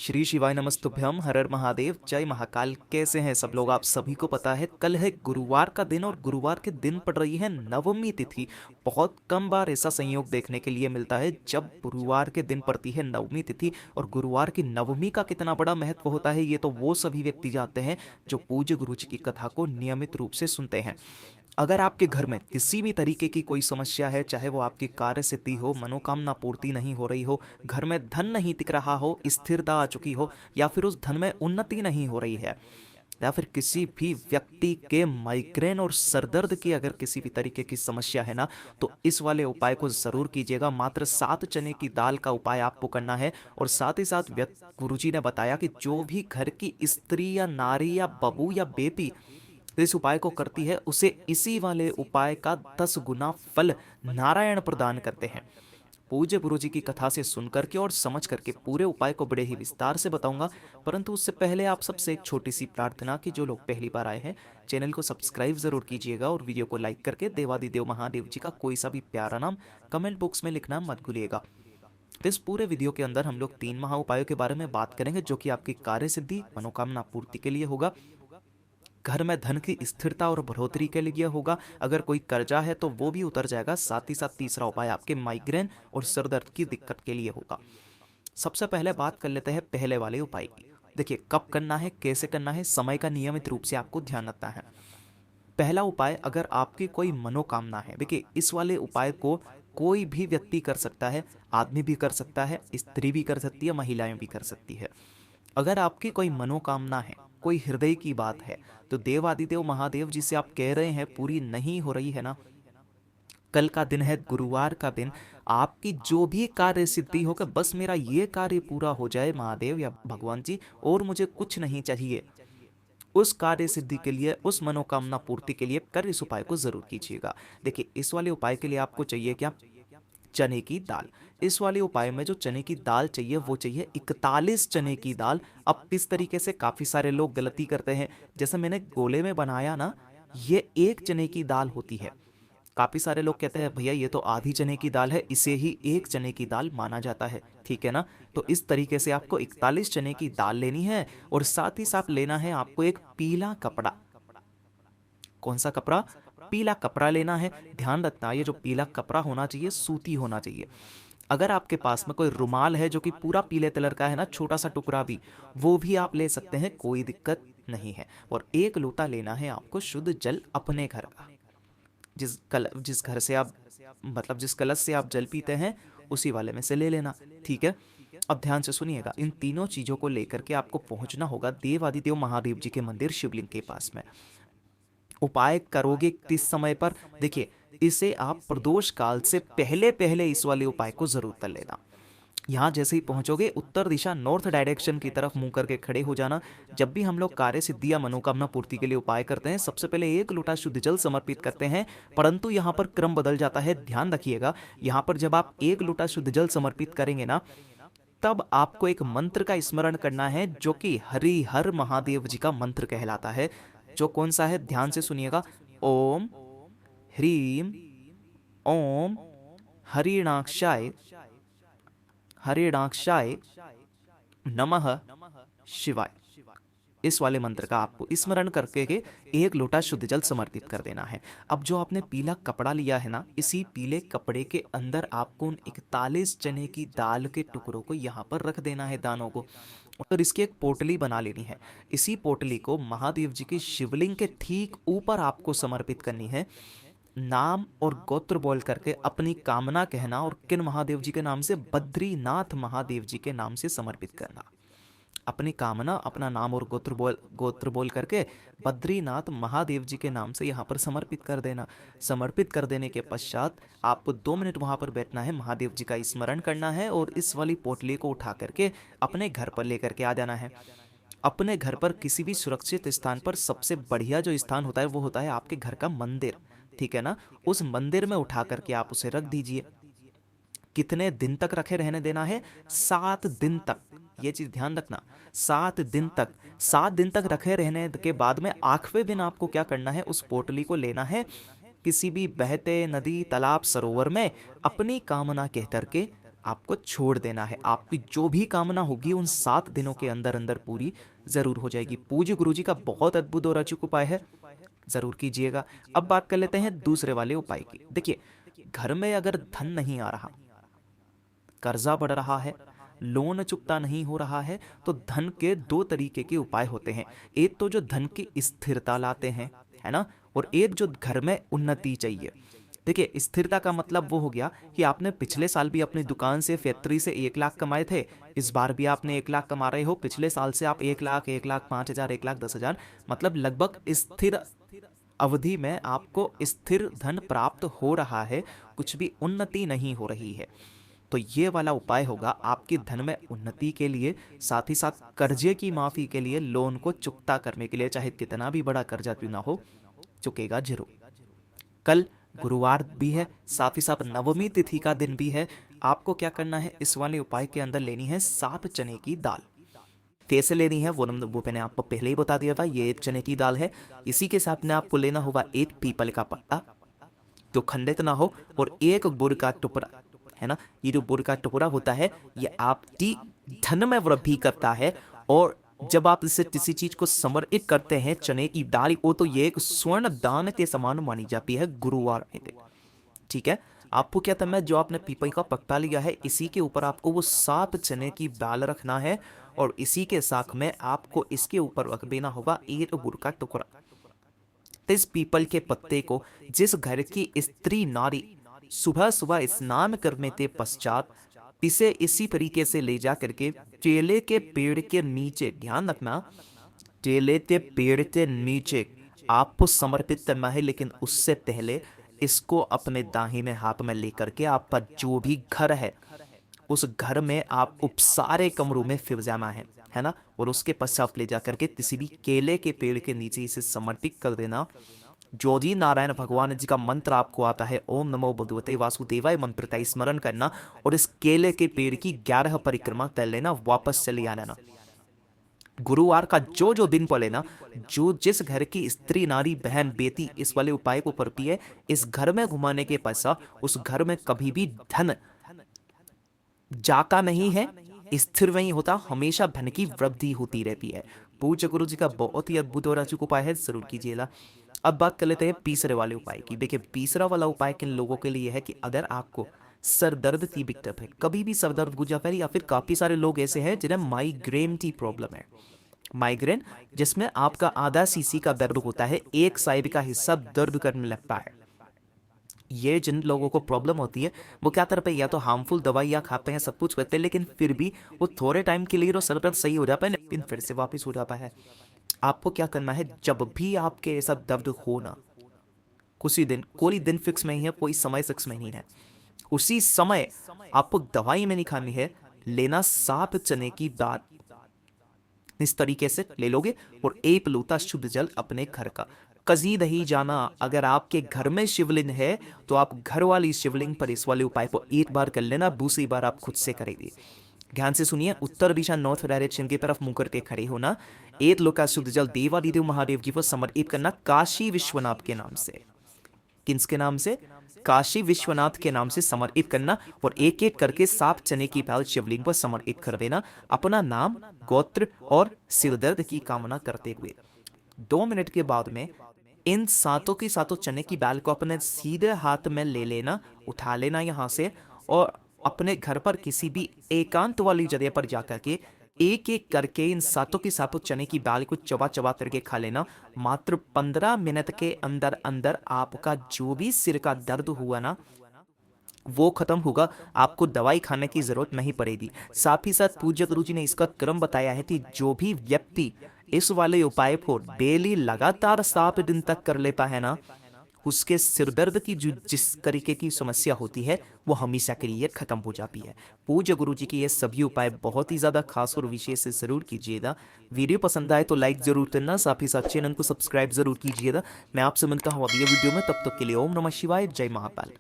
श्री शिवाय नमस्तुभ्यम, हर हर महादेव, जय महाकाल। कैसे हैं सब लोग? आप सभी को पता है कल है गुरुवार का दिन और गुरुवार के दिन पड़ रही है नवमी तिथि। बहुत कम बार ऐसा संयोग देखने के लिए मिलता है जब गुरुवार के दिन पड़ती है नवमी तिथि। और गुरुवार की नवमी का कितना बड़ा महत्व होता है ये तो वो सभी व्यक्ति जानते हैं जो पूज्य गुरु जी की कथा को नियमित रूप से सुनते हैं। अगर आपके घर में किसी भी तरीके की कोई समस्या है, चाहे वो आपकी कार्य सिद्धि हो, मनोकामना पूर्ति नहीं हो रही हो, घर में धन नहीं टिक रहा हो, स्थिरता आ चुकी हो, या फिर उस धन में उन्नति नहीं हो रही है, या फिर किसी भी व्यक्ति के माइग्रेन और सरदर्द की अगर किसी भी तरीके की समस्या है ना, तो इस वाले उपाय को जरूर कीजिएगा। मात्र 7 चने की दाल का उपाय आपको करना है। और साथ ही साथ गुरुजी ने बताया कि जो भी घर की स्त्री या नारी या बबू या बेटी इस उपाय को करती है, उसे इसी वाले उपाय का 10 गुना फल नारायण प्रदान करते हैं। पूज्य गुरु जी की कथा से सुन करके और समझ करके पूरे उपाय को बड़े ही विस्तार से बताऊंगा। परंतु उससे पहले आप सबसे एक छोटी सी प्रार्थना कि जो लोग पहली बार आए हैं, चैनल को सब्सक्राइब जरूर कीजिएगा और वीडियो को लाइक करके देवादिदेव महादेव जी का कोई सा भी प्यारा नाम कमेंट बॉक्स में लिखना मत भूलिएगा। तो इस पूरे वीडियो के अंदर हम लोग 3 महा उपायों के बारे में बात करेंगे, जो कि आपकी कार्य सिद्धि, मनोकामना पूर्ति के लिए होगा, घर में धन की स्थिरता और बढ़ोतरी के लिए होगा, अगर कोई कर्जा है तो वो भी उतर जाएगा। साथ ही साथ तीसरा उपाय आपके माइग्रेन और सिर दर्द की दिक्कत के लिए होगा। सबसे पहले बात कर लेते हैं पहले वाले उपाय की। देखिए, कब करना है, कैसे करना है, समय का नियमित रूप से आपको ध्यान रखना है। पहला उपाय, अगर आपकी कोई मनोकामना है, देखिए इस वाले उपाय को कोई भी व्यक्ति कर सकता है। आदमी भी कर सकता है, स्त्री भी कर सकती है, महिलाएं भी कर सकती है। अगर आपकी कोई मनोकामना है, कोई हृदय की बात है, तो देव आदिदेव महादेव जिसे आप कह रहे हैं पूरी नहीं हो रही है ना, कल का दिन है, गुरुवार का दिन, आपकी जो भी कार्य सिद्धि हो कि बस मेरा ये कार्य पूरा हो जाए महादेव या भगवान जी, और मुझे कुछ नहीं चाहिए, उस कार्य सिद्धि के लिए, उस मनोकामना पूर्ति के लिए कर इस उपाय को जरूर कीजिएगा। देखिए, इस वाले उपाय के लिए आपको चाहिए क्या? चने की दाल। इस वाले उपाय में जो चने की दाल चाहिए वो चाहिए 41 चने की दाल। अब इस तरीके से काफी सारे लोग गलती करते हैं। जैसे मैंने गोले में बनाया ना, ये 1 चने की दाल होती है। काफी सारे लोग कहते हैं भैया ये तो आधी चने की दाल है, इसे ही 1 चने की दाल माना जाता है, ठीक है ना। तो इस तरीके से आपको 41 चने की दाल लेनी है। और साथ ही साथ लेना है आपको एक पीला कपड़ा। कौन सा कपड़ा? पीला कपड़ा लेना है। ध्यान रखना, ये जो पीला कपड़ा होना चाहिए सूती होना चाहिए। अगर आपके पास में कोई रुमाल है जो कि पूरा पीले कलर का है ना, छोटा सा टुकड़ा भी, वो भी आप ले सकते हैं, कोई दिक्कत नहीं है। और एक लोटा लेना है आपको शुद्ध जल अपने घर का। जिस घर से आप, मतलब जिस कलश से आप जल पीते हैं, उसी वाले में से ले लेना, ठीक है। अब ध्यान से सुनिएगा, इन तीनों चीजों को लेकर के आपको पहुंचना होगा देवादिदेव महादेव जी के मंदिर शिवलिंग के पास में। उपाय करोगे किस समय पर? देखिए, इसे आप प्रदोष काल से पहले पहले इस वाले उपाय को जरूर कर लेना। यहाँ जैसे ही पहुंचोगे, उत्तर दिशा नॉर्थ डायरेक्शन की तरफ मुंह करके खड़े हो जाना। जब भी हम लोग कार्य सिद्धि या मनोकामना पूर्ति के लिए उपाय करते हैं, सबसे पहले एक लोटा शुद्ध जल समर्पित करते हैं। परंतु यहाँ पर क्रम बदल जाता है, ध्यान रखिएगा। यहाँ पर जब आप एक लोटा शुद्ध जल समर्पित करेंगे ना, तब आपको एक मंत्र का स्मरण करना है, जो कि हरि हर महादेव जी का मंत्र कहलाता है। जो कौन सा है, ध्यान से सुनिएगा। ओम ह्रीम ओम हरिणाक्षाय हरिणाक्षाय नमः शिवाय। इस वाले मंत्र का आपको स्मरण करके के एक लोटा शुद्ध जल समर्पित कर देना है। अब जो आपने पीला कपड़ा लिया है ना, इसी पीले कपड़े के अंदर आपको उन 41 चने की दाल के टुकड़ों को यहाँ पर रख देना है, दानों को। और इसकी एक पोटली बना लेनी है। इसी पोटली को महादेव जी की शिवलिंग के ठीक ऊपर आपको समर्पित करनी है। नाम और गोत्र बोल करके अपनी कामना कहना, और किन महादेव जी के नाम से? बद्रीनाथ महादेव जी के नाम से समर्पित करना। अपनी कामना, अपना नाम और गोत्र बोल करके बद्रीनाथ महादेव जी के नाम से यहाँ पर समर्पित कर देना। समर्पित कर देने के पश्चात आपको 2 मिनट वहाँ पर बैठना है, महादेव जी का स्मरण करना है, और इस वाली पोटली को उठा करके अपने घर पर लेकर के आ जाना है। अपने घर पर किसी भी सुरक्षित स्थान पर, सबसे बढ़िया जो स्थान होता है वो होता है आपके घर का मंदिर, ठीक है ना। उस मंदिर में उठा करके आप उसे रख दीजिए। कितने दिन तक रखे रहने देना है? 7 दिन तक। ये चीज ध्यान रखना, 7 दिन तक। 7 दिन तक रखे रहने के बाद में आखिरी दिन आपको क्या करना है? उस पोटली को लेना है, किसी भी बहते नदी, तालाब, सरोवर में अपनी कामना कह करके आपको छोड़ देना है। आपकी जो भी कामना होगी उन 7 दिनों के अंदर अंदर पूरी ज़रूर हो जाएगी। पूज्य गुरुजी का बहुत अद्भुत और अचूक उपाय है, ज़रूर कीजिएगा। अब बात कर लेते हैं दूसरे वाले उपाय की। देखिए, घर में अगर धन नहीं आ रहा, कर्जा बढ़ रहा है, लोन चुकता नहीं हो रहा है, तो धन के 2 तरीके के उपाय होते हैं। एक तो जो धन की स्थिरता लाते हैं, है ना, और एक जो घर में उन्नति चाहिए। देखिए, स्थिरता का मतलब वो हो गया कि आपने पिछले साल भी अपनी दुकान से, फैक्ट्री से 1 लाख कमाए थे, इस बार भी आपने 1 लाख कमा रहे हो, पिछले साल से आप 1 लाख, 1 लाख 5 हजार, 1 लाख 10 हजार, मतलब लगभग स्थिर अवधि में आपको स्थिर धन प्राप्त हो रहा है, कुछ भी उन्नति नहीं हो रही है। तो ये वाला उपाय होगा आपकी धन में उन्नति के लिए, साथ ही साथ कर्जे की माफी के लिए, लोन को चुकता करने के लिए। चाहे कितना भी बड़ा कर्जा क्यों ना हो, चुकेगा जरूर। कल गुरुवार भी है, साथ ही साथ नवमी तिथि का दिन भी है। आपको क्या करना है, इस वाले उपाय के अंदर लेनी है 7 चने की दाल। कैसे लेनी है वो मैंने आपको पहले ही बता दिया था। ये 1 चने की दाल है। इसी के साथ में आपको लेना होगा 1 पीपल का पत्ता जो खंडित ना हो, और 1 गुड़ का टुकड़ा, है ना। ये जो गुड़ का टुकड़ा होता है, ये आपकी धन में वृद्धि करता है, और जब आप इसे किसी चीज को समर्पित करते हैं, चने की दाल को, तो ये एक स्वर्ण दान के समान मानी जाती है गुरुवार में। ठीक है, आपको क्या करना है, जो आपने पीपल का पत्ता लिया है, इसी के ऊपर आपको वो 7 चने की दाल रखना है, और इसी के साथ में आपको इसके ऊपर रख देना होगा 1 गुड़ का टुकड़ा। इस पीपल के पत्ते को जिस घर की स्त्री नारी सुबह सुबह स्नान करने के पश्चात इसे इसी तरीके से ले जा करके केले के पेड़ के नीचे, ध्यान रखना, केले के पेड़ के नीचे आपको समर्पित करना है। लेकिन उससे पहले इसको अपने दाहिने हाथ में लेकर के आपका जो भी घर है, उस घर में आप उपसारे कमरों में फिर जाना है ना, और उसके पश्चात ले जाकर के किसी भी केले के पेड़ के नीचे इसे समर्पित कर देना। जो भी नारायण भगवान जी का मंत्र आपको आता है, ओम नमो भगवते वासुदेवाय मंत्र का स्मरण करना, और इस केले के पेड़ की 11 परिक्रमा कर लेना, वापस चले आना। गुरुवार का जो जो दिन पड़े ना, जो जिस घर की स्त्री नारी बहन बेटी इस वाले उपाय को करती है, इस घर में घुमाने के पश्चात उस घर में कभी भी धन जाता नहीं है, स्थिर नहीं होता, हमेशा धन की वृद्धि होती रहती है। पूज्य गुरु जी का बहुत ही अद्भुत और अचूक उपाय है, जरूर कीजिएगा। अब बात कर लेते हैं तीसरे वाले उपाय की। देखिए, तीसरा वाला उपाय किन लोगों के लिए है कि अगर आपको सर दर्द की दिक्कत है, कभी भी सर दर्द गुजर है, या फिर काफी सारे लोग ऐसे हैं जिन्हें माइग्रेन की प्रॉब्लम है। माइग्रेन जिसमें आपका आधा सीसी का दर्द होता है, एक साइड का हिस्सा दर्द करने लगता है। ये जिन लोगों को प्रॉब्लम होती है, वो क्या करते हैं, या तो हार्मफुल दवाइयाँ खाते हैं, सब कुछ करते हैं, लेकिन फिर भी वो थोड़े टाइम के लिए तो सर दर्द सही हो जाता है, लेकिन फिर से वापस हो जाता है। आपको क्या करना है, जब भी आपके ऐसा दर्द हो ना, कुछ दिन, कोई दिन फिक्स नहीं है, कोई समय फिक्स नहीं है, उसी समय आपको दवाई में नहीं खानी है, लेना 7 चने की दाल इस तरीके से ले लोगे, और 1 लोटा शुद्ध जल अपने घर का। कजी नहीं जाना, अगर आपके घर में शिवलिंग है तो आप घर वाली शिवलिंग पर इस वाले उपाय को 1 बार कर लेना, दूसरी बार आप खुद से करेंगे। ध्यान से सुनिए, उत्तर दिशा नॉर्थ डायरेक्शन की तरफ मुंह करके खड़े होना, 1 लोटा शुद्ध जल देवादिदेव महादेव जी को समर्पित करना, काशी विश्वनाथ के नाम से। किसके नाम से? काशी विश्वनाथ के नाम से समर्पित करना, और एक एक करके 7 चने की दाल शिवलिंग पर समर्पित कर देना, अपना नाम, गोत्र और सिरदर्द की कामना करते हुए। 2 मिनट के बाद में इन 7 की 7 चने की दाल को अपने सीधे हाथ में ले लेना, उठा लेना यहाँ से, और अपने घर पर किसी भी एकांत वाली जगह पर जाकर के एक एक करके इन 7 की 7 चने की दाल को चबा चबा करके खा लेना। मात्र 15 मिनट के अंदर अंदर आपका जो भी सिर का दर्द हुआ ना, वो खत्म होगा, आपको दवाई खाने की जरूरत नहीं पड़ेगी। साथ ही साथ पूज्य गुरु जी ने इसका क्रम बताया है कि जो भी व्यक्ति इस वाले उपाय को डेली लगातार 7 दिन तक कर लेता है ना, उसके सिरदर्द की जो जिस तरीके की समस्या होती है, वो हमेशा के लिए खत्म हो जाती है। पूज्य गुरु जी के ये सभी उपाय बहुत ही ज्यादा खास और विशेष से जरूर कीजिएगा। वीडियो पसंद आए तो लाइक जरूर करना, साथ ही साथ चैनल को सब्सक्राइब जरूर कीजिएगा। मैं आपसे मिलता हूँ अगले वीडियो में, तब तक के लिए ओम नमः शिवाय, जय महाकाल।